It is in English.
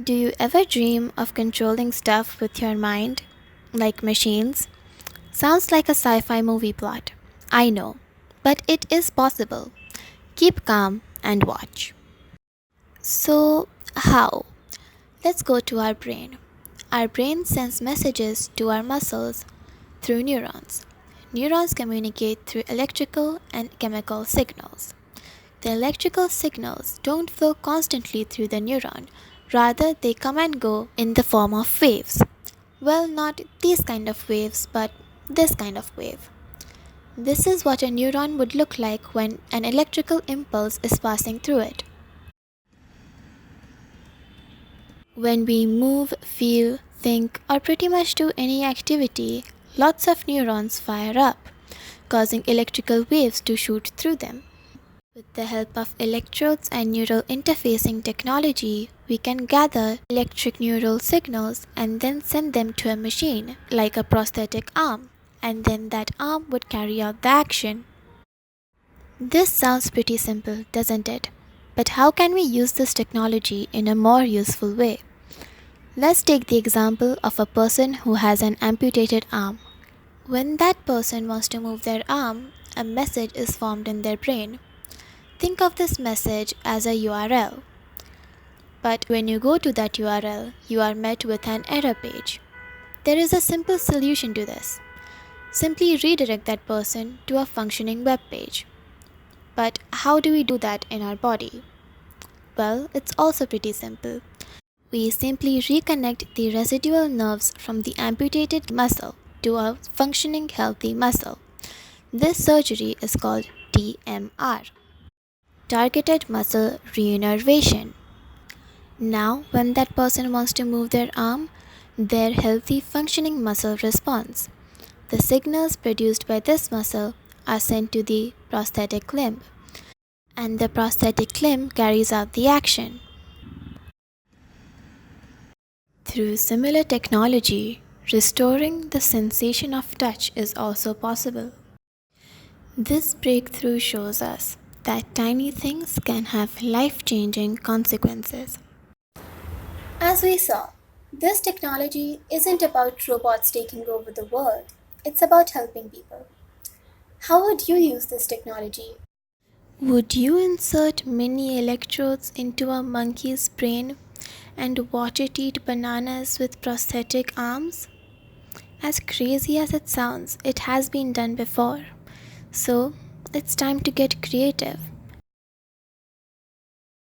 Do you ever dream of controlling stuff with your mind, like machines? Sounds like a sci fi movie plot. I know, but it is possible. Keep calm and watch. So, how? Let's go to our brain. Our brain sends messages to our muscles through neurons. Neurons communicate through electrical and chemical signals. The electrical signals don't flow constantly through the neuron, rather, they come and go in the form of waves. Well, not these kind of waves, but this kind of wave. This is what a neuron would look like when an electrical impulse is passing through it. When we move, feel, think, or pretty much do any activity, lots of neurons fire up, causing electrical waves to shoot through them. With the help of electrodes and neural interfacing technology, we can gather electric neural signals and then send them to a machine, like a prosthetic arm, and then that arm would carry out the action. This sounds pretty simple, doesn't it? But how can we use this technology in a more useful way? Let's take the example of a person who has an amputated arm. When that person wants to move their arm, a message is formed in their brain. Think of this message as a URL. But when you go to that URL, you are met with an error page. There is a simple solution to this. Simply redirect that person to a functioning web page. But how do we do that in our body? Well, it's also pretty simple. We simply reconnect the residual nerves from the amputated muscle to a functioning healthy muscle. This surgery is called TMR, targeted muscle reinnervation. Now, when that person wants to move their arm, their healthy functioning muscle responds. The signals produced by this muscle are sent to the prosthetic limb, and the prosthetic limb carries out the action. Through similar technology, restoring the sensation of touch is also possible. This breakthrough shows us that tiny things can have life changing consequences. As we saw, this technology isn't about robots taking over the world, it's about helping people. How would you use this technology? Would you insert mini electrodes into a monkey's brain and watch it eat bananas with prosthetic arms? As crazy as it sounds, it has been done before. So, it's time to get creative.